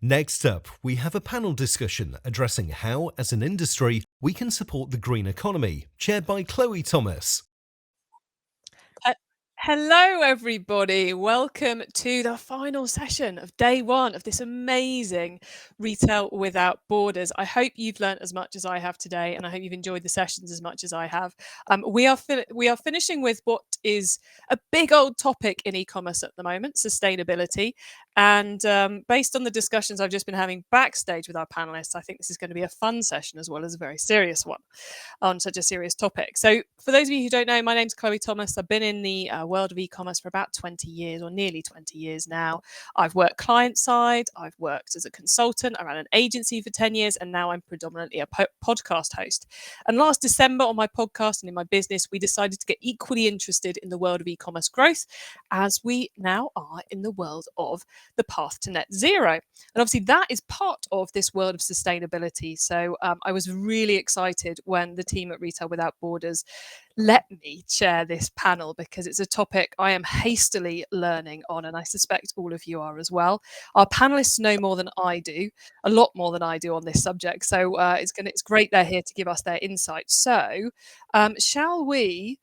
Next up, we have a panel discussion addressing how, as an industry, we can support the green economy, chaired by Chloe Thomas. Hello, everybody. Welcome to the final session of day one of this amazing Retail Without Borders. I hope you've learned as much as I have today, and I hope you've enjoyed the sessions as much as I have. We are finishing with what is a big old topic in e-commerce at the moment, sustainability. And based on the discussions I've just been having backstage with our panelists, I think this is going to be a fun session as well as a very serious one on such a serious topic. So for those of you who don't know, my name's Chloe Thomas. I've been in the world of e-commerce for about 20 years or nearly 20 years now. I've worked client side, I've worked as a consultant, I ran an agency for 10 years, and now I'm predominantly a podcast host. And last December on my podcast and in my business, we decided to get equally interested in the world of e-commerce growth as we now are in the world of the path to net zero. And obviously that is part of this world of sustainability. So I was really excited when the team at Retail Without Borders let me chair this panel because it's a topic I am hastily learning on, and I suspect all of you are as well. Our panelists know more than I do, a lot more than I do on this subject. So it's great they're here to give us their insights. So shall we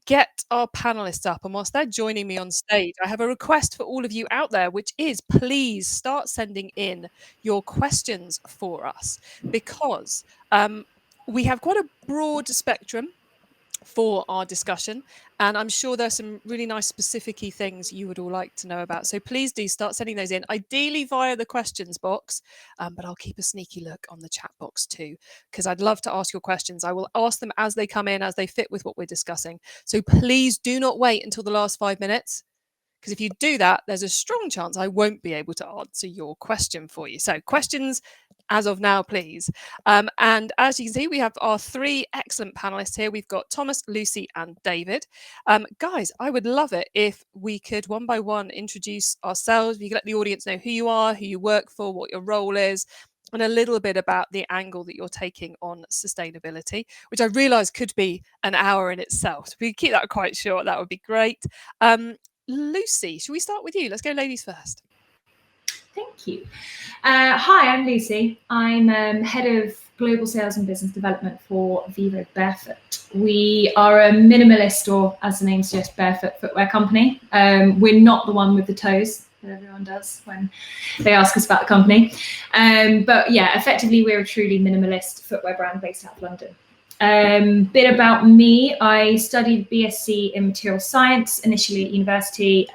get our panelists up? And whilst they're joining me on stage, I have a request for all of you out there, which is please start sending in your questions for us, because we have quite a broad spectrum for our discussion, and I'm sure there's some really nice specific-y things you would all like to know about. So please do start sending those in, ideally via the questions box, but I'll keep a sneaky look on the chat box too, because I'd love to ask your questions. I will ask them as they come in, as they fit with what we're discussing. So please do not wait until the last 5 minutes, because if you do that, there's a strong chance I won't be able to answer your question for you. So questions as of now, please. And as you can see, we have our three excellent panelists here. We've got Thomas, Lucy, and David. Guys, I would love it if we could one by one introduce ourselves. You could let the audience know who you are, who you work for, what your role is, and a little bit about the angle that you're taking on sustainability, which I realise could be an hour in itself. So if we keep that quite short, that would be great. Lucy, should we start with you? Let's go ladies first. Thank you. Hi, I'm Lucy. I'm head of global sales and business development for Vivo Barefoot. We are a minimalist, or as the name suggests, barefoot footwear company. We're not the one with the toes that everyone does when they ask us about the company. But yeah, effectively, we're a truly minimalist footwear brand based out of London. Bit about me, I studied BSc in material science initially at university.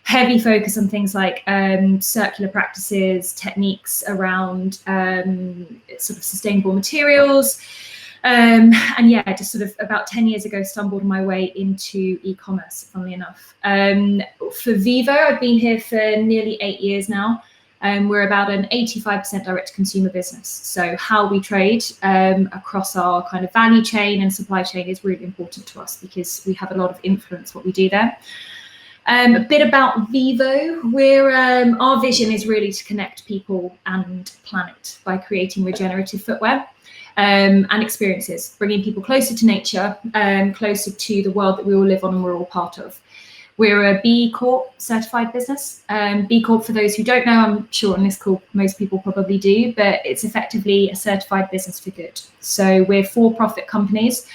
Heavy focus on things like circular practices, techniques around sort of sustainable materials. And yeah, just sort of about 10 years ago, stumbled my way into e-commerce, funnily enough. For Vivo, I've been here for nearly 8 years now. We're about an 85% direct-to-consumer business. So how we trade across our kind of value chain and supply chain is really important to us because we have a lot of influence what we do there. A bit about Vivo. Our vision is really to connect people and planet by creating regenerative footwear and experiences, bringing people closer to nature, closer to the world that we all live on and we're all part of. We're a B Corp certified business. B Corp, for those who don't know, I'm sure on this call most people probably do, but it's effectively a certified business for good. So we're for-profit companies.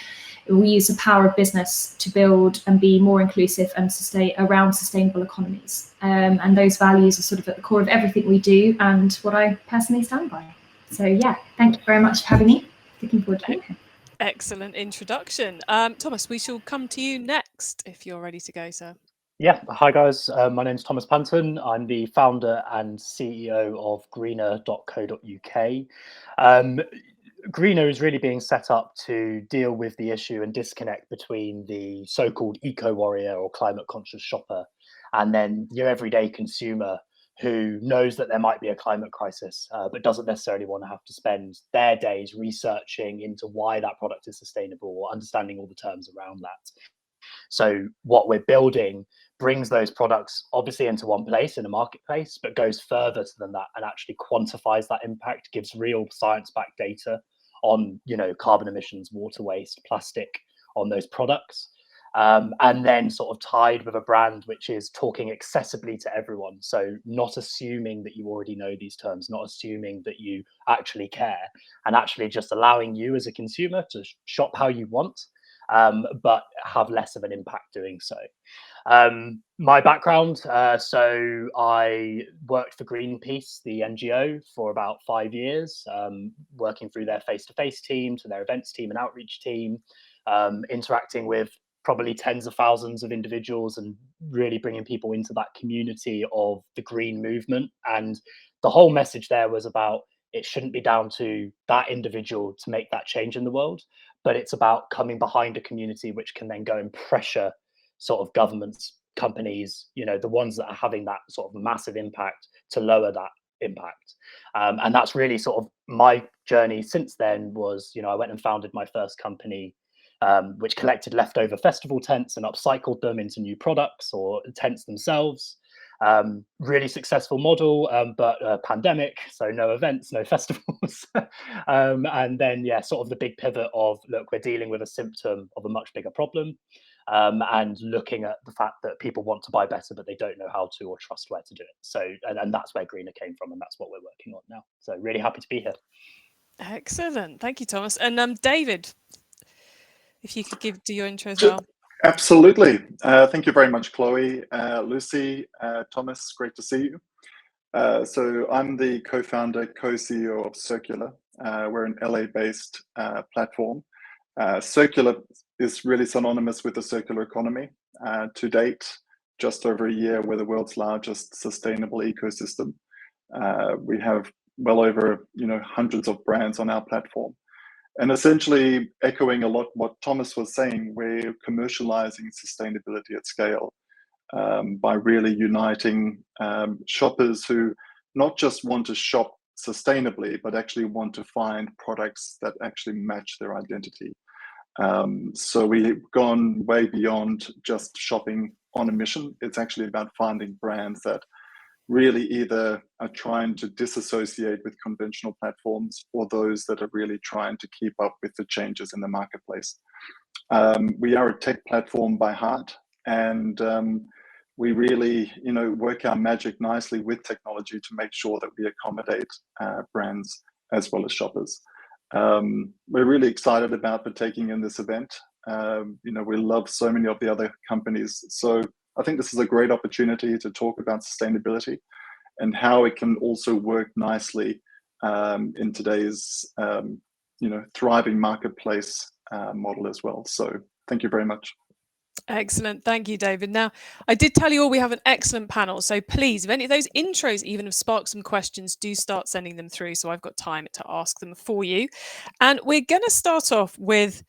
We use the power of business to build and be more inclusive and around sustainable economies. And those values are sort of at the core of everything we do and what I personally stand by. So yeah, thank you very much for having me. Looking forward to being here. Excellent introduction. Thomas, we shall come to you next if you're ready to go, sir. Yeah, hi guys, my name's Thomas Panton. I'm the founder and CEO of greener.co.uk. Greener is really being set up to deal with the issue and disconnect between the so-called eco-warrior or climate-conscious shopper and then your everyday consumer who knows that there might be a climate crisis, but doesn't necessarily want to have to spend their days researching into why that product is sustainable or understanding all the terms around that. So what we're building brings those products obviously into one place in a marketplace, but goes further than that and actually quantifies that impact, gives real science-backed data on, carbon emissions, water waste, plastic on those products. and then sort of tied with a brand which is talking accessibly to everyone. So not assuming that you already know these terms, not assuming that you actually care, and actually just allowing you as a consumer to shop how you want, but have less of an impact doing so. My background, so I worked for Greenpeace, the NGO, for about 5 years, working through their face-to-face team to their events team and outreach team, interacting with probably tens of thousands of individuals and really bringing people into that community of the green movement. And the whole message there was about it shouldn't be down to that individual to make that change in the world, but it's about coming behind a community which can then go and pressure sort of governments, companies, the ones that are having that sort of massive impact to lower that impact. And that's really sort of my journey since then was, I went and founded my first company, which collected leftover festival tents and upcycled them into new products or tents themselves. Really successful model, but pandemic, so no events, no festivals. And then, sort of the big pivot of, look, we're dealing with a symptom of a much bigger problem. And looking at the fact that people want to buy better, but they don't know how to or trust where to do it. So, and that's where Greener came from, and that's what we're working on now. So really happy to be here. Excellent. Thank you, Thomas. And David, if you could do your intro as well. Absolutely. Thank you very much, Chloe, Lucy, Thomas, great to see you. So I'm the co-founder, co-CEO of Circular. We're an LA-based platform. Circular is really synonymous with the circular economy. To date, just over a year, we're the world's largest sustainable ecosystem. We have well over hundreds of brands on our platform. And essentially echoing a lot what Thomas was saying, we're commercializing sustainability at scale by really uniting shoppers who not just want to shop sustainably, but actually want to find products that actually match their identity. So we've gone way beyond just shopping on a mission. It's actually about finding brands that really either are trying to disassociate with conventional platforms or those that are really trying to keep up with the changes in the marketplace. We are a tech platform by heart, and we really work our magic nicely with technology to make sure that we accommodate brands as well as shoppers. We're really excited about partaking in this event. We love so many of the other companies. So I think this is a great opportunity to talk about sustainability and how it can also work nicely in today's thriving marketplace model as well. So thank you very much. Excellent. Thank you, David. Now, I did tell you all we have an excellent panel. So please, if any of those intros even have sparked some questions, do start sending them through so I've got time to ask them for you. And we're going to start off with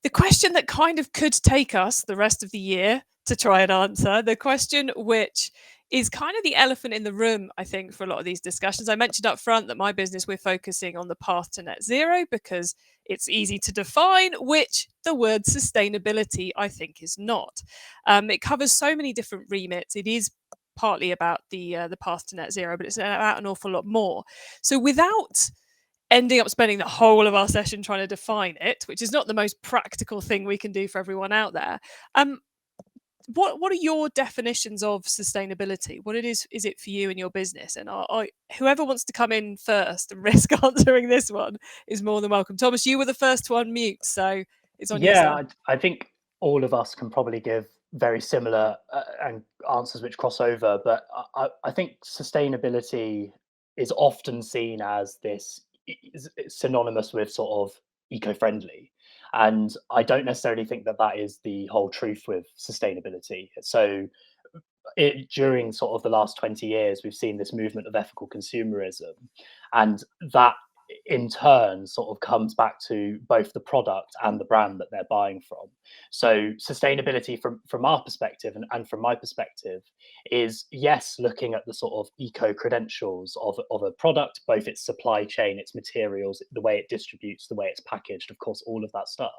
the question that kind of could take us the rest of the year to try and answer. The question which is kind of the elephant in the room, I think, for a lot of these discussions. I mentioned up front that my business, we're focusing on the path to net zero because it's easy to define, which the word sustainability, I think, is not. It covers so many different remits. It is partly about the path to net zero, but it's about an awful lot more. So without ending up spending the whole of our session trying to define it, which is not the most practical thing we can do for everyone out there, what are your definitions of sustainability? What is it for you and your business? And whoever wants to come in first and risk answering this one is more than welcome. Thomas, you were the first to unmute, so it's on your side. I think all of us can probably give very similar and answers which cross over, but I think sustainability is often seen as this synonymous with sort of eco-friendly. And I don't necessarily think that that is the whole truth with sustainability. So during sort of the last 20 years, we've seen this movement of ethical consumerism, and that in turn sort of comes back to both the product and the brand that they're buying from. So sustainability from our perspective and from my perspective is, yes, looking at the sort of eco credentials of a product, both its supply chain, its materials, the way it distributes, the way it's packaged, of course, all of that stuff.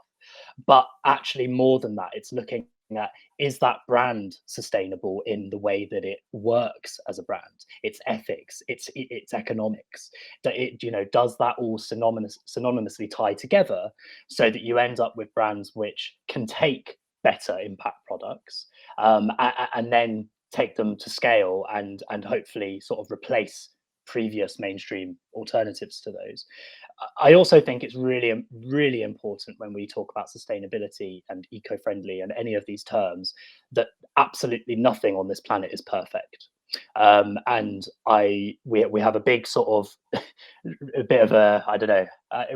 But actually more than that, it's looking at, is that brand sustainable in the way that it works as a brand, its ethics, its economics, that it does that all synonymously tie together so that you end up with brands which can take better impact products, and then take them to scale and hopefully sort of replace previous mainstream alternatives to those. I also think it's really, really important when we talk about sustainability and eco-friendly and any of these terms that absolutely nothing on this planet is perfect. And we have a big sort of a bit of a, I don't know,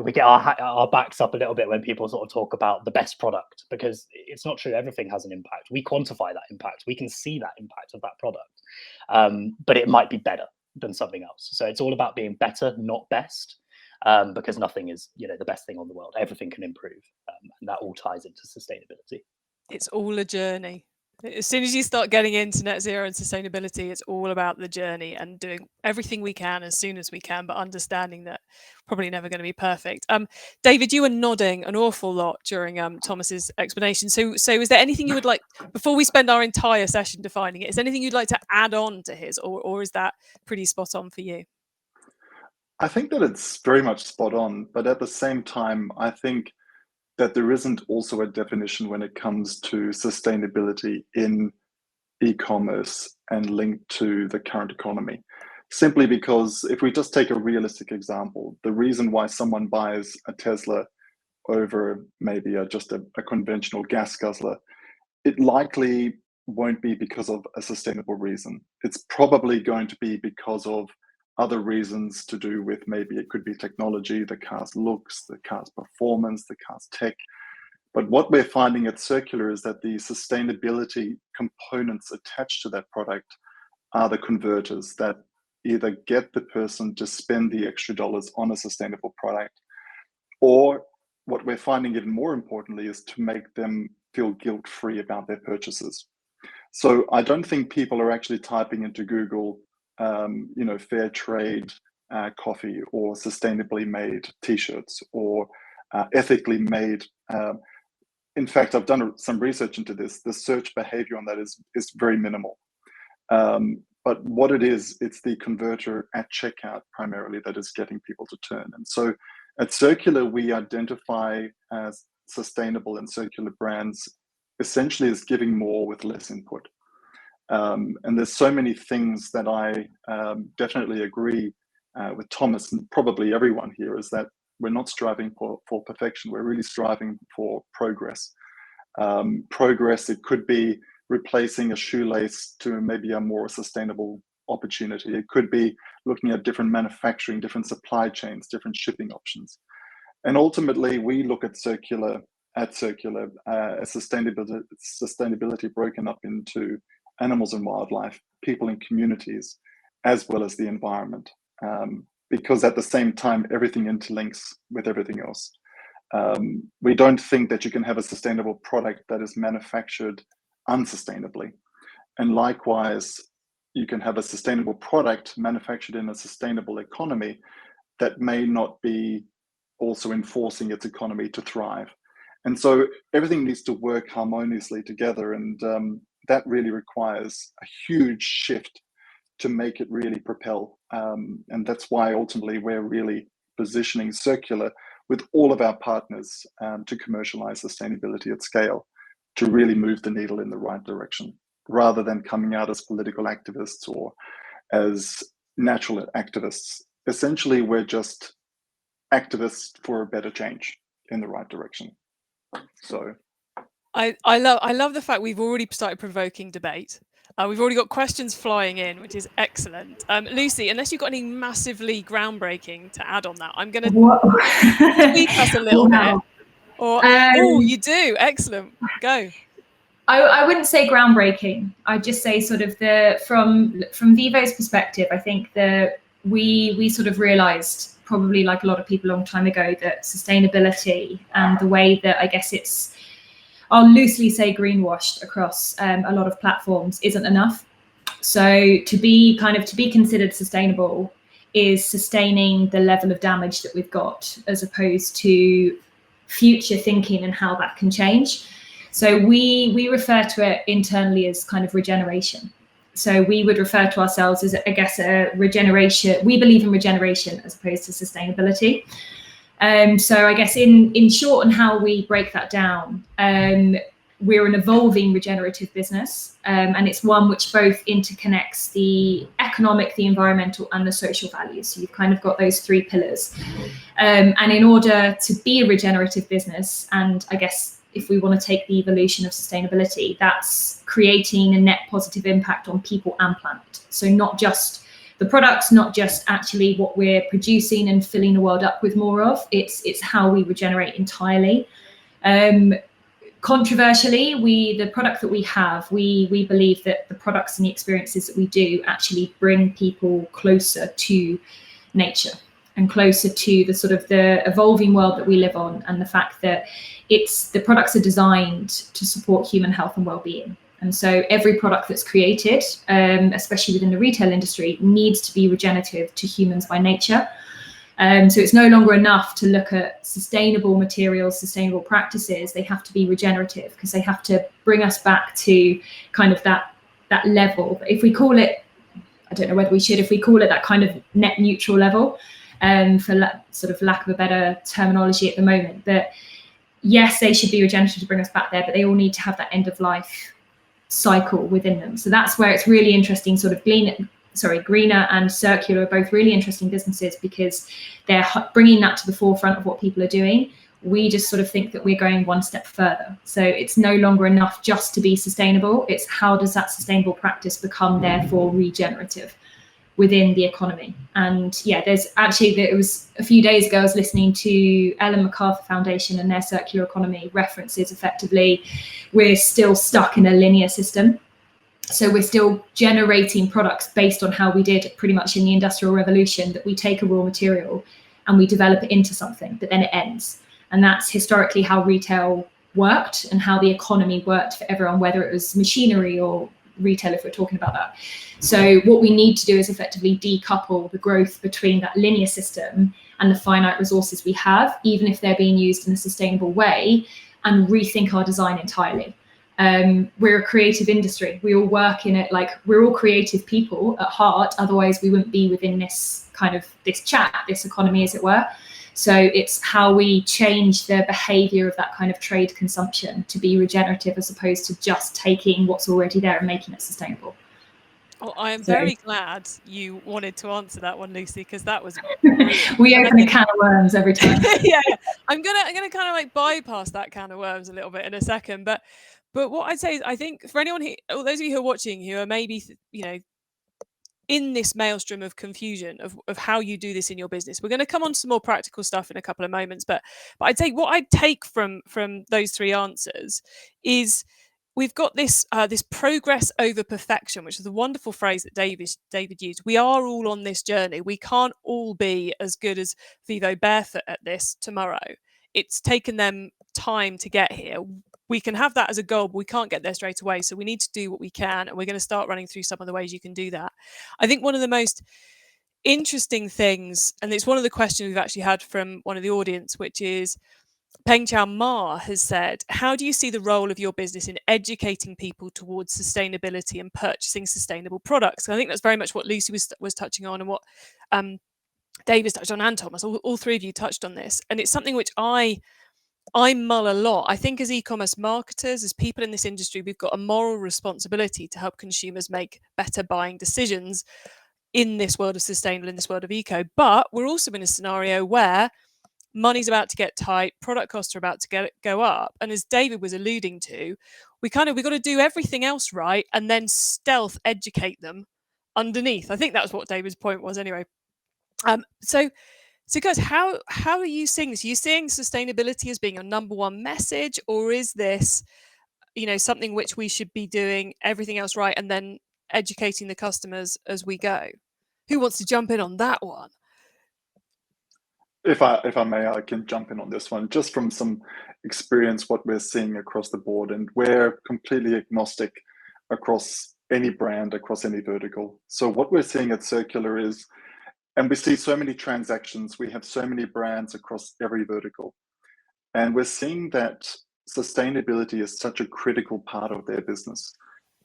we get our backs up a little bit when people sort of talk about the best product, because it's not true. Everything has an impact. We quantify that impact. We can see that impact of that product, but it might be better than something else. So it's all about being better, not best, because nothing is, the best thing on the world. Everything can improve, and that all ties into sustainability. It's all a journey. As soon as you start getting into net zero and sustainability, it's all about the journey and doing everything we can as soon as we can, but understanding that probably never going to be perfect. David, you were nodding an awful lot during Thomas's explanation. So is there anything you would like, before we spend our entire session defining it, is there anything you'd like to add on to his, or is that pretty spot on for you? I think that it's very much spot on, but at the same time, I think that there isn't also a definition when it comes to sustainability in e-commerce and linked to the current economy. Simply because if we just take a realistic example, the reason why someone buys a Tesla over maybe just a conventional gas guzzler, it likely won't be because of a sustainable reason. It's probably going to be because of other reasons to do with, maybe it could be technology, the car's looks, the car's performance, the car's tech. But what we're finding at Circular is that the sustainability components attached to that product are the converters that either get the person to spend the extra dollars on a sustainable product, or what we're finding even more importantly is to make them feel guilt-free about their purchases. So I don't think people are actually typing into Google fair trade coffee, or sustainably made t-shirts, or ethically made. In fact, I've done some research into this. The search behavior on that is very minimal. But what it is, it's the converter at checkout primarily that is getting people to turn. And so at Circular, we identify as sustainable and circular brands essentially as giving more with less input. And there's so many things that I definitely agree with Thomas and probably everyone here, is that we're not striving for perfection. We're really striving for progress. Progress, it could be replacing a shoelace to maybe a more sustainable opportunity. It could be looking at different manufacturing, different supply chains, different shipping options. And ultimately, we look at Circular as sustainability broken up into animals and wildlife, people and communities, as well as the environment. Because at the same time, everything interlinks with everything else. We don't think that you can have a sustainable product that is manufactured unsustainably. And likewise, you can have a sustainable product manufactured in a sustainable economy that may not be also enforcing its economy to thrive. And so everything needs to work harmoniously together. And that really requires a huge shift to make it really propel. And that's why ultimately we're really positioning Circular with all of our partners to commercialize sustainability at scale, to really move the needle in the right direction, rather than coming out as political activists or as natural activists. Essentially, we're just activists for a better change in the right direction. So I love the fact we've already started provoking debate. We've already got questions flying in, which is excellent. Lucy, unless you've got any massively groundbreaking to add on that, I'm going to tweak us a little bit. Or you do. Excellent. Go. I wouldn't say groundbreaking. I'd just say sort of from Vivo's perspective, I think that we sort of realized, probably like a lot of people a long time ago, that sustainability and the way that, I guess it's, I'll loosely say greenwashed across a lot of platforms, isn't enough. So to be considered sustainable is sustaining the level of damage that we've got, as opposed to future thinking and how that can change. So we refer to it internally as kind of regeneration. So we would refer to ourselves as, I guess, a regeneration. We believe in regeneration as opposed to sustainability. So I guess in short, and how we break that down, we're an evolving regenerative business, and it's one which both interconnects the economic, the environmental, and the social values. So you've kind of got those three pillars. And in order to be a regenerative business, and I guess if we want to take the evolution of sustainability, that's creating a net positive impact on people and planet. So not just the products, not just actually what we're producing and filling the world up with more of, it's how we regenerate entirely. Controversially, the product that we have, we believe that the products and the experiences that we do actually bring people closer to nature and closer to the sort of the evolving world that we live on, and the fact that the products are designed to support human health and well-being. And so every product that's created, especially within the retail industry, needs to be regenerative to humans by nature. So it's no longer enough to look at sustainable materials, sustainable practices. They have to be regenerative, because they have to bring us back to kind of that level. If we call it, I don't know whether we should, if we call it that kind of net neutral level, for sort of lack of a better terminology at the moment. But yes, they should be regenerative to bring us back there, but they all need to have that end of life cycle within them. So that's where it's really interesting, sort of Greener and Circular are both really interesting businesses, because they're bringing that to the forefront of what people are doing. We just sort of think that we're going one step further. So it's no longer enough just to be sustainable. It's how does that sustainable practice become therefore regenerative within the economy. And yeah, it was a few days ago, I was listening to Ellen MacArthur Foundation and their circular economy references effectively, we're still stuck in a linear system. So we're still generating products based on how we did pretty much in the Industrial Revolution, that we take a raw material and we develop it into something, but then it ends. And that's historically how retail worked and how the economy worked for everyone, whether it was machinery or retail, if we're talking about that. So what we need to do is effectively decouple the growth between that linear system and the finite resources we have, even if they're being used in a sustainable way, and rethink our design entirely. We're a creative industry. We all work in it, like we're all creative people at heart. Otherwise we wouldn't be within this chat, this economy, as it were. So it's how we change the behavior of that kind of trade consumption to be regenerative, as opposed to just taking what's already there and making it sustainable. Well, I am very glad you wanted to answer that one, Lucy, because that was we open a can of worms every time. Yeah, I'm gonna kind of like bypass that can of worms a little bit in a second, but what I'd say is, I think for anyone or those of you who are watching, who are maybe in this maelstrom of confusion of how you do this in your business, we're going to come on to some more practical stuff in a couple of moments. But I'd say what I'd take from those three answers is, we've got this this progress over perfection, which is a wonderful phrase that David used. We are all on this journey. We can't all be as good as Vivo Barefoot at this tomorrow. It's taken them time to get here. We can have that as a goal, but we can't get there straight away. So we need to do what we can, and we're going to start running through some of the ways you can do that. I think one of the most interesting things, and it's one of the questions we've actually had from one of the audience, which is, Peng Chao Ma has said, how do you see the role of your business in educating people towards sustainability and purchasing sustainable products? And I think that's very much what Lucy was touching on, and what David's touched on, and Thomas. All three of you touched on this. And it's something which I mull a lot. I think as e-commerce marketers, as people in this industry, we've got a moral responsibility to help consumers make better buying decisions in this world of sustainable, in this world of eco. But we're also in a scenario where money's about to get tight, product costs are about to go up. And as David was alluding to, we've got to do everything else right and then stealth educate them underneath. I think that's what David's point was anyway. So guys, how are you seeing this? Are you seeing sustainability as being your number one message, or is this, something which we should be doing everything else right and then educating the customers as we go? Who wants to jump in on that one? If I may, I can jump in on this one, just from some experience, what we're seeing across the board, and we're completely agnostic across any brand, across any vertical. So what we're seeing at Circular is, and we see so many transactions, we have so many brands across every vertical, and we're seeing that sustainability is such a critical part of their business.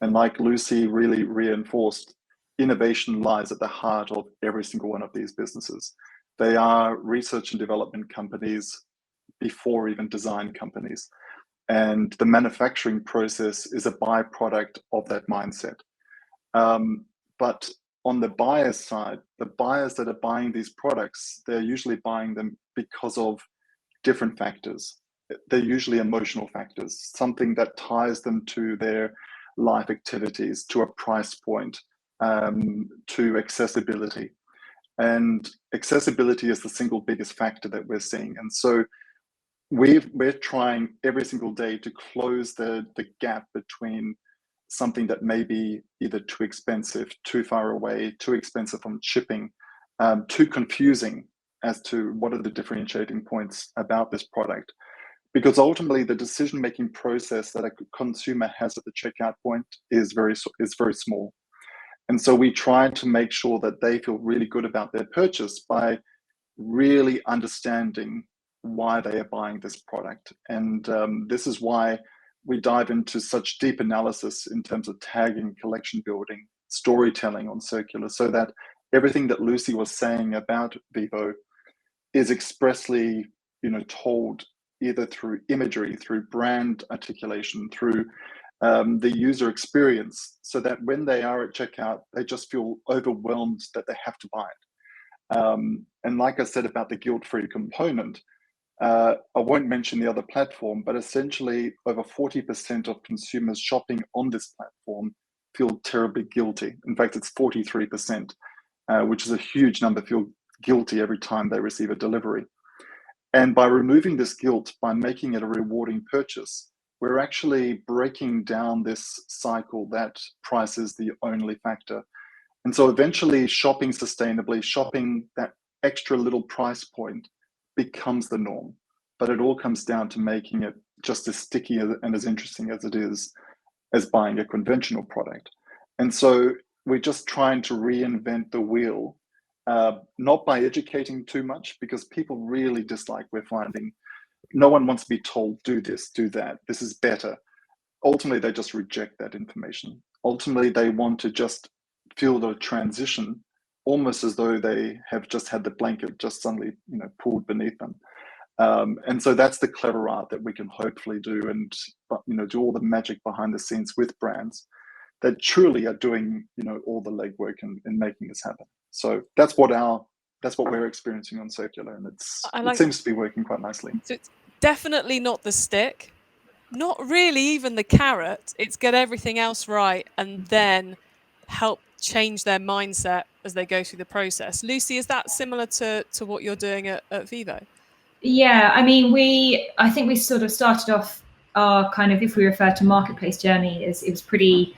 And like Lucy really reinforced, innovation lies at the heart of every single one of these businesses. They are research and development companies before even design companies. and the manufacturing process is a byproduct of that mindset. But on the buyer's side, the buyers that are buying these products, they're usually buying them because of different factors. They're usually emotional factors, something that ties them to their life activities, to a price point, to accessibility. And accessibility is the single biggest factor that we're seeing. And so we're trying every single day to close the gap between something that may be either too expensive, too far away, too expensive on shipping, too confusing as to what are the differentiating points about this product. Because ultimately the decision-making process that a consumer has at the checkout point is very small. And so we try to make sure that they feel really good about their purchase by really understanding why they are buying this product. And this is why we dive into such deep analysis in terms of tagging, collection building, storytelling on Circular, so that everything that Lucy was saying about Vivo is expressly, told either through imagery, through brand articulation, through the user experience, so that when they are at checkout, they just feel overwhelmed that they have to buy it. And like I said about the guilt-free component, I won't mention the other platform, but essentially over 40% of consumers shopping on this platform feel terribly guilty. In fact, it's 43%, which is a huge number, feel guilty every time they receive a delivery. And by removing this guilt, by making it a rewarding purchase, we're actually breaking down this cycle that price is the only factor. And so eventually shopping sustainably, shopping that extra little price point becomes the norm. But it all comes down to making it just as sticky and as interesting as it is as buying a conventional product. And so we're just trying to reinvent the wheel, not by educating too much, because people really dislike, we're finding, no one wants to be told, do this, do that, this is better. Ultimately, they just reject that information. Ultimately, they want to just feel the transition almost as though they have just had the blanket just suddenly, pulled beneath them. And so that's the clever art that we can hopefully do, and do all the magic behind the scenes with brands that truly are doing, all the legwork in making this happen. So that's what we're experiencing on Circular, and it seems to be working quite nicely. So it's definitely not the stick, not really even the carrot. It's get everything else right and then help change their mindset as they go through the process. Lucy, is that similar to what you're doing at Vivo? Yeah, I mean, I think we sort of started off our kind of, if we refer to marketplace journey, it was pretty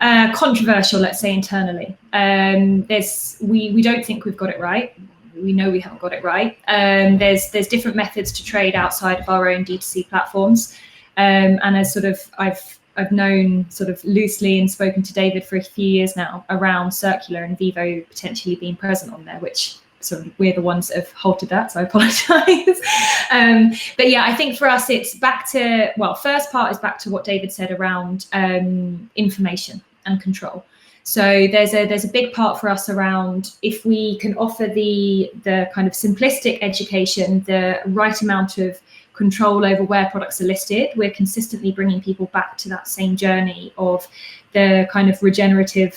controversial, let's say, internally. We don't think we've got it right. We know we haven't got it right. There's different methods to trade outside of our own D2C platforms. And as sort of I've known sort of loosely and spoken to David for a few years now around Circular and Vivo potentially being present on there, which sort of we're the ones that have halted that, so I apologise. But yeah, I think for us it's back to, first part is back to what David said around information and control. So there's a big part for us around, if we can offer the kind of simplistic education, the right amount of control over where products are listed, we're consistently bringing people back to that same journey of the kind of regenerative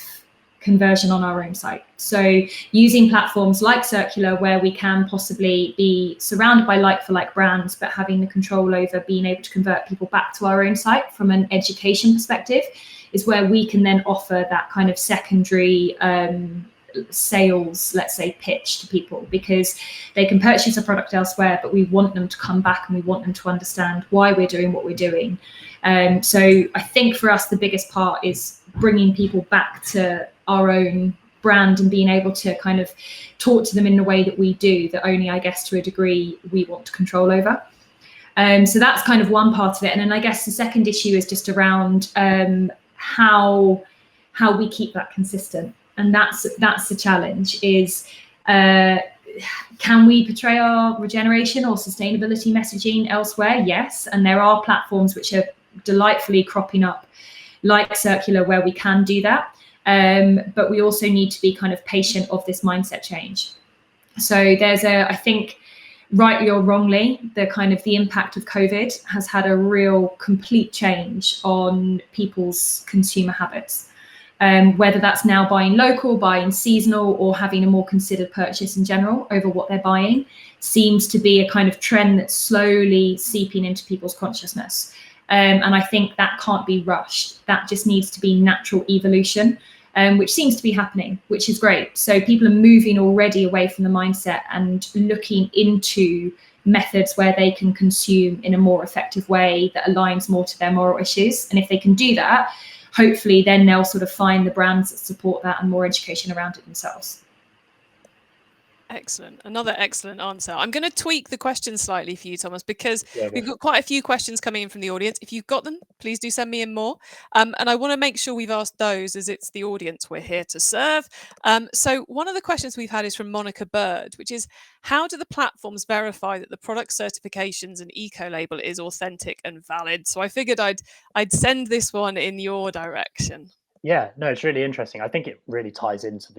conversion on our own site. So using platforms like Circular, where we can possibly be surrounded by like-for-like brands, but having the control over being able to convert people back to our own site from an education perspective, is where we can then offer that kind of secondary sales, let's say, pitch to people, because they can purchase a product elsewhere, but we want them to come back and we want them to understand why we're doing what we're doing. So I think for us, the biggest part is bringing people back to our own brand and being able to kind of talk to them in the way that we do, that only, I guess, to a degree, we want to control over. So that's kind of one part of it. And then I guess the second issue is just around how we keep that consistent. And that's the challenge, is can we portray our regeneration or sustainability messaging elsewhere? Yes. And there are platforms which are delightfully cropping up like Circular where we can do that. But we also need to be kind of patient of this mindset change. So there's I think rightly or wrongly, the impact of COVID has had a real complete change on people's consumer habits. Whether that's now buying local, buying seasonal, or having a more considered purchase in general over what they're buying, seems to be a kind of trend that's slowly seeping into people's consciousness. And I think that can't be rushed. That just needs to be natural evolution. Which seems to be happening, which is great. So people are moving already away from the mindset and looking into methods where they can consume in a more effective way that aligns more to their moral issues. And if they can do that, hopefully then they'll sort of find the brands that support that and more education around it themselves. Excellent. Another excellent answer. I'm going to tweak the question slightly for you, Thomas, because we've got quite a few questions coming in from the audience. If you've got them, please do send me in more. And I want to make sure we've asked those, as it's the audience we're here to serve. So one of the questions we've had is from Monica Bird, which is, how do the platforms verify that the product certifications and eco-label is authentic and valid? So I figured I'd send this one in your direction. Yeah, no, it's really interesting. I think it really ties into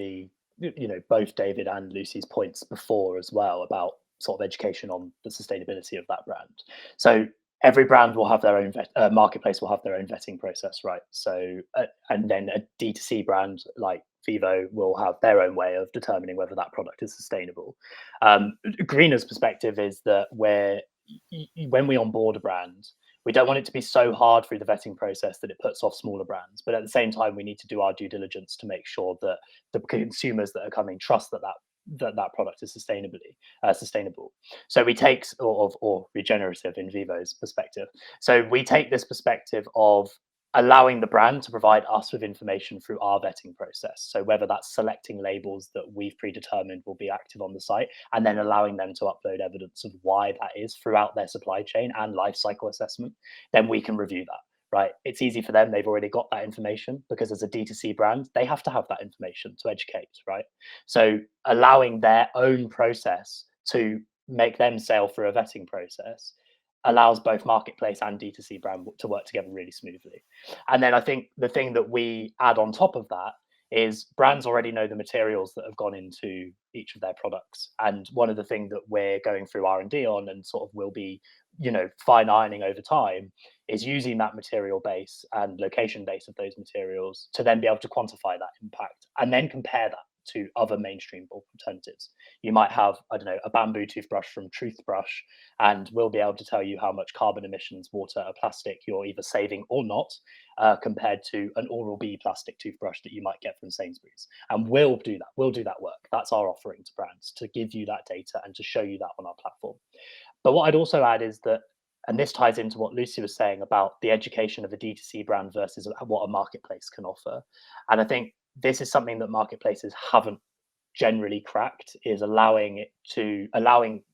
both David and Lucy's points before as well about sort of education on the sustainability of that brand. So every brand will have their own marketplace will have their own vetting process, right? So and then a D2C brand like Vivo will have their own way of determining whether that product is sustainable. Greener's perspective is that when we onboard a brand, we don't want it to be so hard through the vetting process that it puts off smaller brands. But at the same time, we need to do our due diligence to make sure that the consumers that are coming trust that product is sustainable. So we take or regenerative in Vivo's perspective. So we take this perspective of allowing the brand to provide us with information through our vetting process. So whether that's selecting labels that we've predetermined will be active on the site, and then allowing them to upload evidence of why that is throughout their supply chain and life cycle assessment, then we can review that. Right, it's easy for them. They've already got that information because as a D2C brand, they have to have that information to educate, right? So allowing their own process to make them sail through a vetting process allows both marketplace and D2C brand to work together really smoothly. And then I think the thing that we add on top of that is brands already know the materials that have gone into each of their products. And one of the things that we're going through R&D on and sort of will be, fine ironing over time is using that material base and location base of those materials to then be able to quantify that impact and then compare that to other mainstream alternatives. You might have, a bamboo toothbrush from Truthbrush, and we'll be able to tell you how much carbon emissions, water, or plastic you're either saving or not, compared to an Oral-B plastic toothbrush that you might get from Sainsbury's. And we'll do that. We'll do that work. That's our offering to brands, to give you that data and to show you that on our platform. But what I'd also add is that, and this ties into what Lucy was saying about the education of a D2C brand versus what a marketplace can offer. And I think this is something that marketplaces haven't generally cracked, is allowing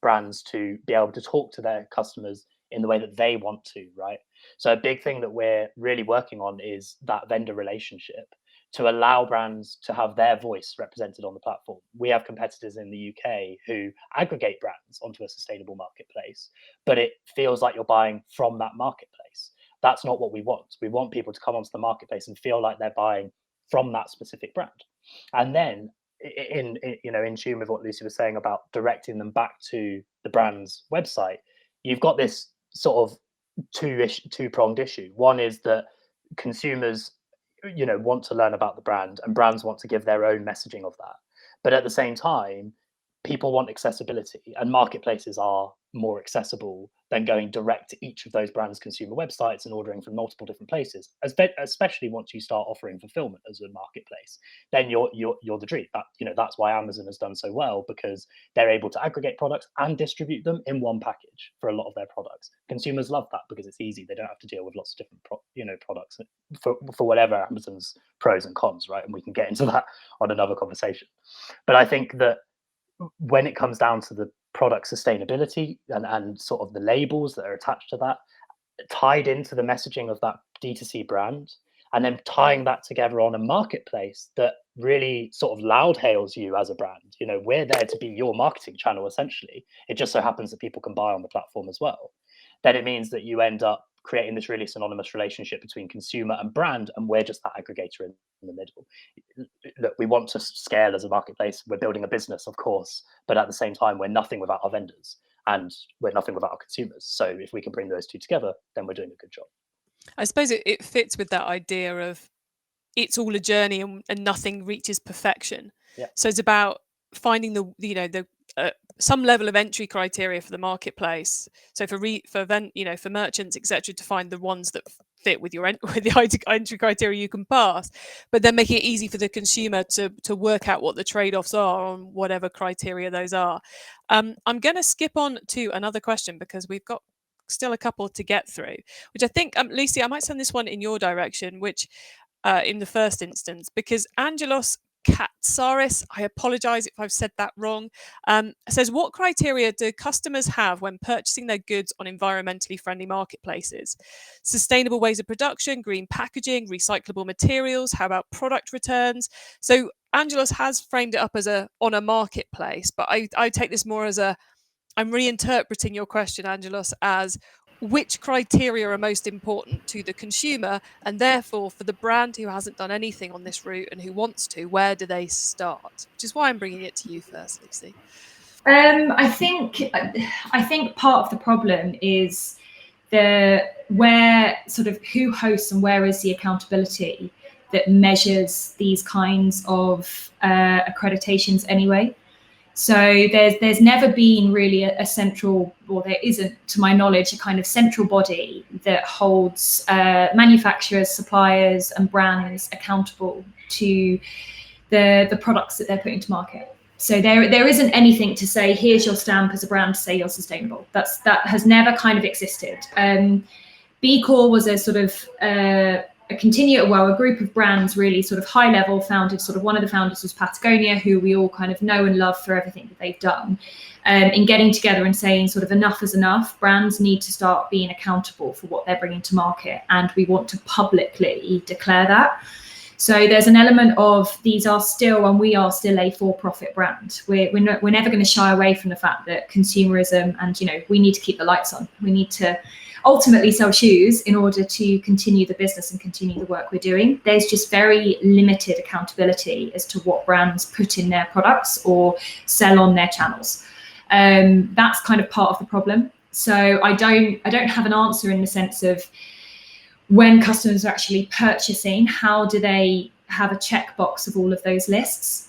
brands to be able to talk to their customers in the way that they want to, right? So a big thing that we're really working on is that vendor relationship to allow brands to have their voice represented on the platform. We have competitors in the UK who aggregate brands onto a sustainable marketplace, but it feels like you're buying from that marketplace. That's not what we want. We want people to come onto the marketplace and feel like they're buying from that specific brand. And then in tune with what Lucy was saying about directing them back to the brand's website, you've got this sort of two-pronged issue. One is that consumers want to learn about the brand and brands want to give their own messaging of that. But at the same time, people want accessibility, and marketplaces are more accessible than going direct to each of those brands' consumer websites and ordering from multiple different places, especially once you start offering fulfillment as a marketplace. Then you're the dream. That's why Amazon has done so well, because they're able to aggregate products and distribute them in one package for a lot of their products. Consumers love that because it's easy. They don't have to deal with lots of different products for whatever Amazon's pros and cons, right? And we can get into that on another conversation. But I think that when it comes down to the product sustainability and sort of the labels that are attached to that, tied into the messaging of that D2C brand, and then tying that together on a marketplace that really sort of loud hails you as a brand. We're there to be your marketing channel, essentially. It just so happens that people can buy on the platform as well. Then it means that you end up creating this really synonymous relationship between consumer and brand, and we're just that aggregator in the middle. Look, we want to scale as a marketplace. We're building a business, of course, but at the same time, we're nothing without our vendors. and we're nothing without our consumers. So if we can bring those two together, then we're doing a good job. I suppose it fits with that idea of it's all a journey and nothing reaches perfection. Yeah. So it's about finding the some level of entry criteria for the marketplace. So for merchants, etc., to find the ones that fit with with the entry criteria you can pass, but then making it easy for the consumer to work out what the trade-offs are on whatever criteria those are. I'm going to skip on to another question because we've got still a couple to get through, which I think, Lucy, I might send this one in your direction, which in the first instance, because Angelos Katsaris, I apologize if I've said that wrong, says, what criteria do customers have when purchasing their goods on environmentally friendly marketplaces? Sustainable ways of production, green packaging, recyclable materials, how about product returns? So Angelos has framed it up as on a marketplace, but I take this more as I'm reinterpreting your question, Angelos, as which criteria are most important to the consumer, and therefore for the brand who hasn't done anything on this route and who wants to, where do they start? Which is why I'm bringing it to you first, Lucy. I think part of the problem is where sort of who hosts and where is the accountability that measures these kinds of accreditations anyway. So there's never been really a central, or there isn't, to my knowledge, a kind of central body that holds manufacturers, suppliers, and brands accountable to the products that they're putting to market. So there isn't anything to say, here's your stamp as a brand to say you're sustainable. That has never kind of existed. B Corp was a sort of a group of brands really sort of high level founded, sort of one of the founders was Patagonia, who we all kind of know and love for everything that they've done, in getting together and saying sort of enough is enough. Brands need to start being accountable for what they're bringing to market, and we want to publicly declare that. So there's an element of we are still a for-profit brand. We're never going to shy away from the fact that consumerism and, we need to keep the lights on. We need to ultimately sell shoes in order to continue the business and continue the work we're doing. There's just very limited accountability as to what brands put in their products or sell on their channels. That's kind of part of the problem. So I don't have an answer in the sense of when customers are actually purchasing, how do they have a checkbox of all of those lists?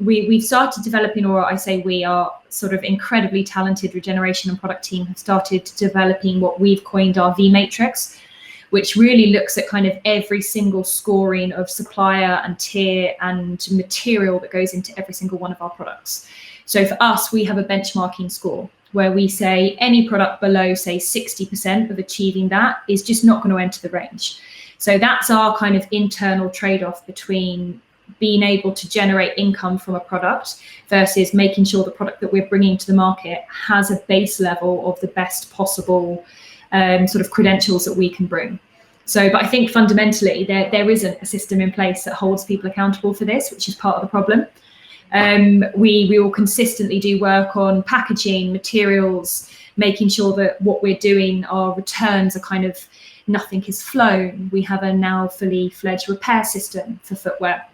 We've started developing, or I say we, are sort of incredibly talented regeneration and product team have started developing what we've coined our V matrix, which really looks at kind of every single scoring of supplier and tier and material that goes into every single one of our products. So for us, we have a benchmarking score where we say any product below, say, 60% of achieving that is just not going to enter the range. So that's our kind of internal trade-off between being able to generate income from a product versus making sure the product that we're bringing to the market has a base level of the best possible sort of credentials that we can bring. So, but I think fundamentally there isn't a system in place that holds people accountable for this, which is part of the problem. We will consistently do work on packaging, materials, making sure that what we're doing, our returns are kind of, nothing is flown. We have a now fully fledged repair system for footwear.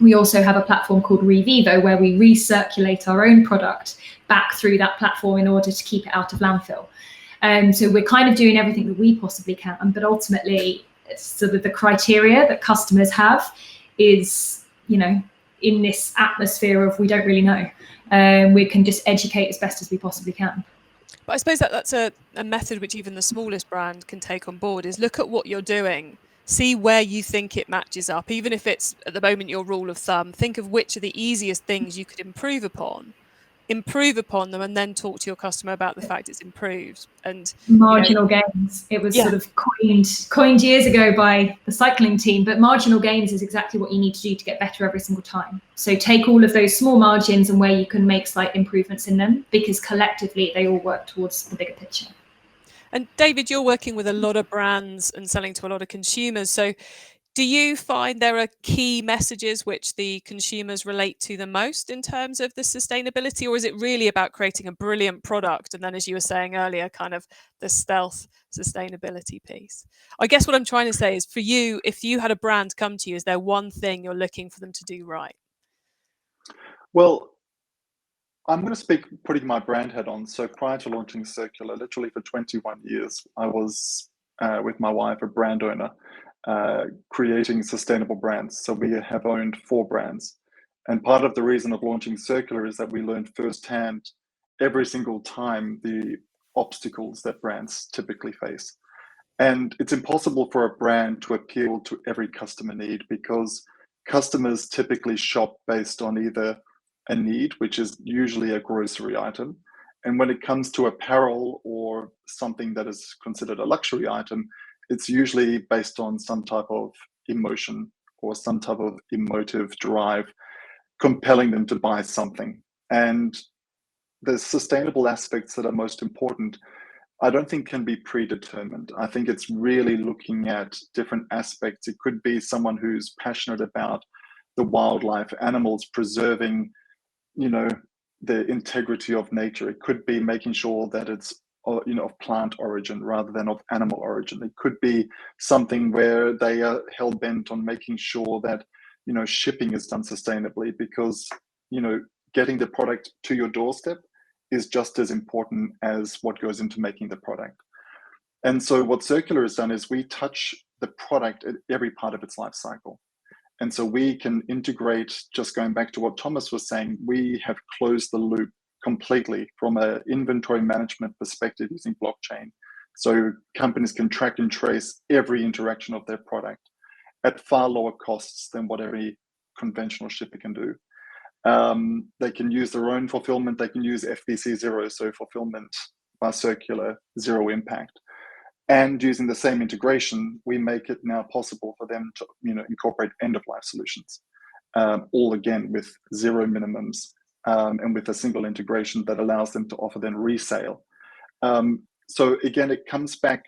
We also have a platform called Revivo where we recirculate our own product back through that platform in order to keep it out of landfill. So we're kind of doing everything that we possibly can, but ultimately sort of the criteria that customers have is, in this atmosphere of we don't really know. We can just educate as best as we possibly can. But I suppose that's a method which even the smallest brand can take on board, is look at what you're doing, see where you think it matches up, even if it's at the moment your rule of thumb. Think of which are the easiest things you could improve upon them, and then talk to your customer about the fact it's improved. And marginal gains. It was sort of coined years ago by the cycling team, but marginal gains is exactly what you need to do to get better every single time. So take all of those small margins and where you can make slight improvements in them, because collectively they all work towards the bigger picture. And David, you're working with a lot of brands and selling to a lot of consumers. So do you find there are key messages which the consumers relate to the most in terms of the sustainability, or is it really about creating a brilliant product and then, as you were saying earlier, kind of the stealth sustainability piece? I guess what I'm trying to say is, for you, if you had a brand come to you, is there one thing you're looking for them to do right? Well, I'm going to speak putting my brand hat on. So prior to launching Circular, literally for 21 years, I was with my wife, a brand owner, creating sustainable brands. So we have owned 4 brands. And part of the reason of launching Circular is that we learned firsthand every single time the obstacles that brands typically face. And it's impossible for a brand to appeal to every customer need because customers typically shop based on either a need, which is usually a grocery item. And when it comes to apparel or something that is considered a luxury item, it's usually based on some type of emotion or some type of emotive drive compelling them to buy something. And the sustainable aspects that are most important, I don't think can be predetermined. I think it's really looking at different aspects. It could be someone who's passionate about the wildlife, animals, preserving, the integrity of nature. It could be making sure that it's, of plant origin rather than of animal origin. It could be something where they are hell bent on making sure that, shipping is done sustainably because, getting the product to your doorstep is just as important as what goes into making the product. And so what Circular has done is we touch the product at every part of its life cycle. And so we can integrate, just going back to what Thomas was saying, we have closed the loop completely from an inventory management perspective using blockchain. So companies can track and trace every interaction of their product at far lower costs than what every conventional shipper can do. They can use their own fulfillment. They can use FBC zero, so fulfillment by Circular, zero impact. And using the same integration, we make it now possible for them to, incorporate end-of-life solutions, all again with zero minimums and with a single integration that allows them to offer then resale. So again, it comes back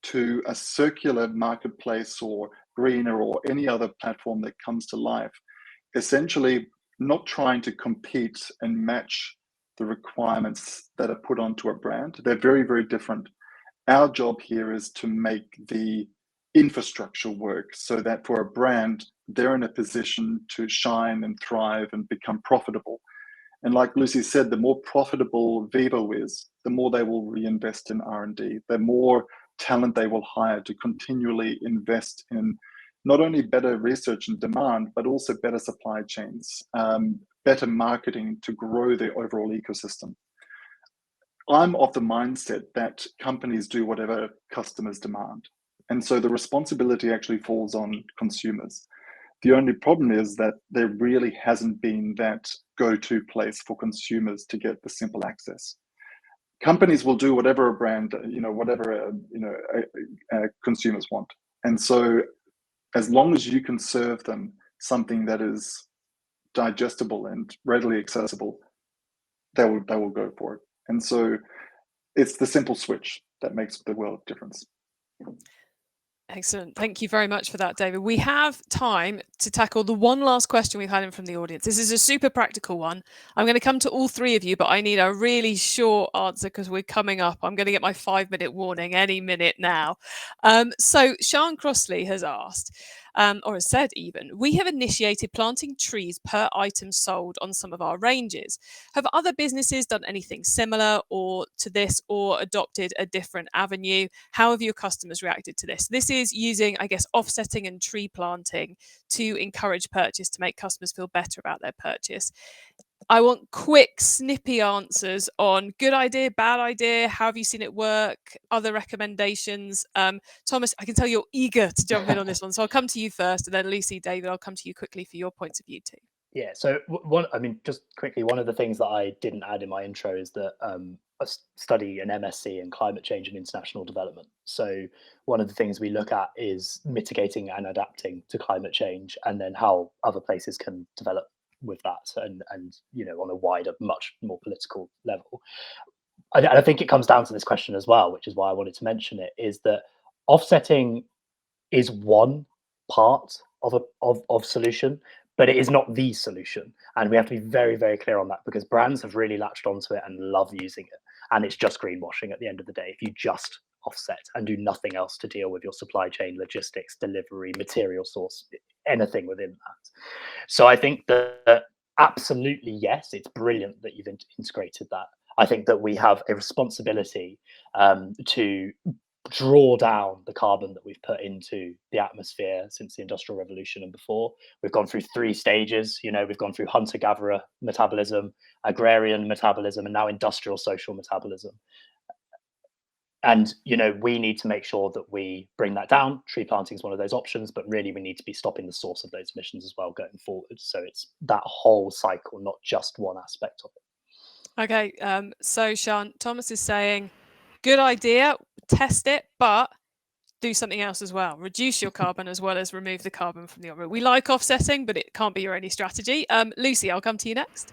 to a circular marketplace or Greener or any other platform that comes to life, essentially not trying to compete and match the requirements that are put onto a brand. They're very, very different. Our job here is to make the infrastructure work so that for a brand, they're in a position to shine and thrive and become profitable. And like Lucy said, the more profitable Vivo is, the more they will reinvest in R&D, the more talent they will hire to continually invest in not only better research and demand, but also better supply chains, better marketing to grow their overall ecosystem. I'm of the mindset that companies do whatever customers demand. And so the responsibility actually falls on consumers. The only problem is that there really hasn't been that go-to place for consumers to get the simple access. Companies will do whatever a brand, whatever consumers want. And so as long as you can serve them something that is digestible and readily accessible, they will go for it. And so it's the simple switch that makes the world of difference. Excellent. Thank you very much for that, David. We have time to tackle the one last question we've had in from the audience. This is a super practical one. I'm going to come to all 3 of you, but I need a really short answer because we're coming up. I'm going to get my 5-minute warning any minute now. So Sean Crossley has asked, or has said even, we have initiated planting trees per item sold on some of our ranges. Have other businesses done anything similar or to this or adopted a different avenue? How have your customers reacted to this? This is using, I guess, offsetting and tree planting to encourage purchase, to make customers feel better about their purchase. I want quick, snippy answers on good idea, bad idea. How have you seen it work? Other recommendations? Thomas, I can tell you're eager to jump in on this one. So I'll come to you first, and then Lucy, David, I'll come to you quickly for your points of view too. Yeah, so just quickly, one of the things that I didn't add in my intro is that I study an MSc in climate change and international development. So one of the things we look at is mitigating and adapting to climate change, and then how other places can develop with that, and on a wider, much more political level. And I think it comes down to this question as well, which is why I wanted to mention it, is that offsetting is one part of solution, but it is not the solution. And we have to be very, very clear on that, because brands have really latched onto it and love using it. And it's just greenwashing at the end of the day if you just offset and do nothing else to deal with your supply chain, logistics, delivery, material source, anything within that. So I think that absolutely yes, it's brilliant that you've integrated that. I think that we have a responsibility to draw down the carbon that we've put into the atmosphere since the Industrial Revolution and before. We've gone through 3 stages. We've gone through hunter-gatherer metabolism, agrarian metabolism, and now industrial social metabolism. And we need to make sure that we bring that down. Tree planting is one of those options, but really we need to be stopping the source of those emissions as well going forward. So it's that whole cycle, not just one aspect of it. Okay, so Sean, Thomas is saying, good idea, test it, but do something else as well. Reduce your carbon as well as remove the carbon from the orbit. We like offsetting, but it can't be your only strategy. Lucy, I'll come to you next.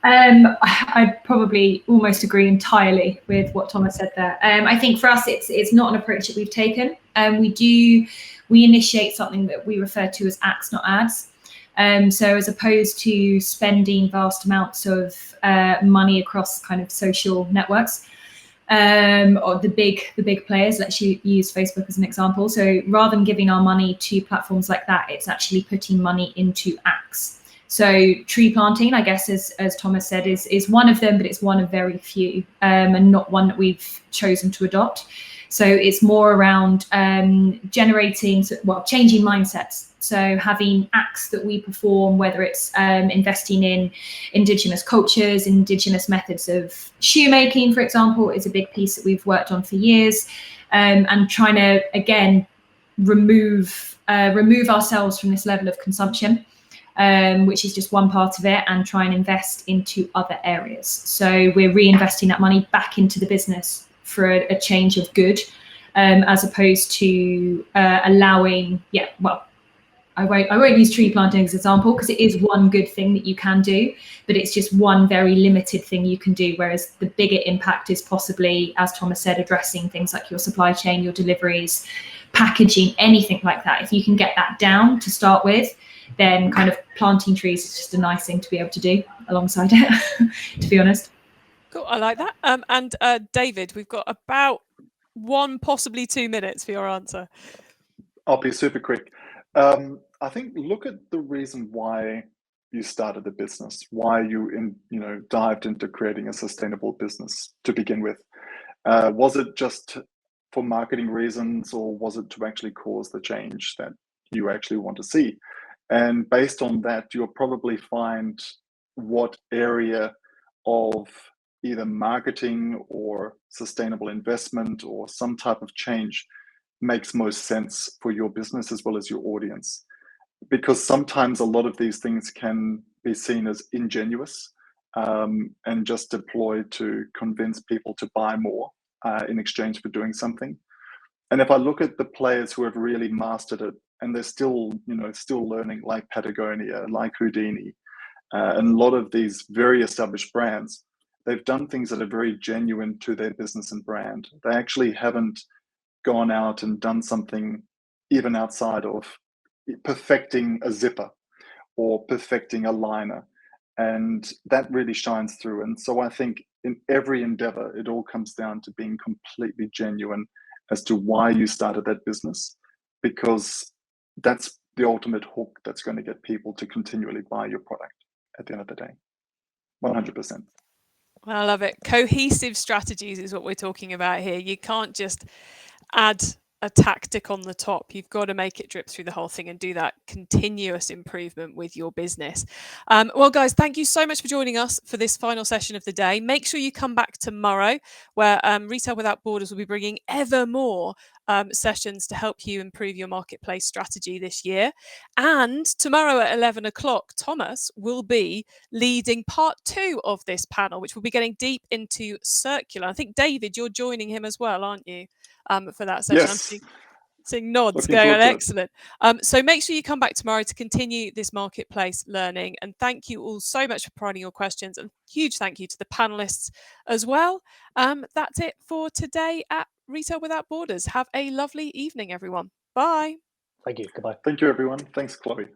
I'd probably almost agree entirely with what Thomas said there. I think for us, it's not an approach that we've taken. We initiate something that we refer to as acts, not ads. So as opposed to spending vast amounts of money across kind of social networks, or the big players, let's use Facebook as an example. So rather than giving our money to platforms like that, it's actually putting money into acts. So tree planting, I guess, as Thomas said, is one of them, but it's one of very few, and not one that we've chosen to adopt. So it's more around changing mindsets. So having acts that we perform, whether it's investing in Indigenous cultures, Indigenous methods of shoemaking, for example, is a big piece that we've worked on for years, and trying to, again, remove ourselves from this level of consumption. Which is just one part of it, and try and invest into other areas. So we're reinvesting that money back into the business for a change of good, as opposed to allowing, I won't use tree planting as an example because it is one good thing that you can do, but it's just one very limited thing you can do. Whereas the bigger impact is possibly, as Thomas said, addressing things like your supply chain, your deliveries, packaging, anything like that. If you can get that down to start with, then kind of planting trees is just a nice thing to be able to do alongside it, to be honest. Cool, I like that. And David, we've got about 1, possibly 2 minutes for your answer. I'll be super quick. I think look at the reason why you started the business, why you dived into creating a sustainable business to begin with. Was it just for marketing reasons, or was it to actually cause the change that you actually want to see? And based on that, you'll probably find what area of either marketing or sustainable investment or some type of change makes most sense for your business as well as your audience. Because sometimes a lot of these things can be seen as ingenuous and just deployed to convince people to buy more in exchange for doing something. And if I look at the players who have really mastered it, and they're still learning, like Patagonia, like Houdini, and a lot of these very established brands, they've done things that are very genuine to their business and brand. They actually haven't gone out and done something even outside of perfecting a zipper or perfecting a liner. And that really shines through. And so I think in every endeavor, it all comes down to being completely genuine as to why you started that business, because that's the ultimate hook that's going to get people to continually buy your product at the end of the day. 100%. I love it. Cohesive strategies is what we're talking about here. You can't just add a tactic on the top. You've got to make it drip through the whole thing and do that continuous improvement with your business. Well, guys, thank you so much for joining us for this final session of the day. Make sure you come back tomorrow, where Retail Without Borders will be bringing ever more sessions to help you improve your marketplace strategy this year. And tomorrow at 11 o'clock, Thomas will be leading part 2 of this panel, which will be getting deep into circular. I think, David, you're joining him as well, aren't you? For that session. Yes. I'm seeing nods Looking going on. forward to it. Excellent. So make sure you come back tomorrow to continue this marketplace learning. And thank you all so much for providing your questions. And huge thank you to the panelists as well. That's it for today at Retail Without Borders. Have a lovely evening, everyone. Bye. Thank you. Goodbye. Thank you, everyone. Thanks, Chloe.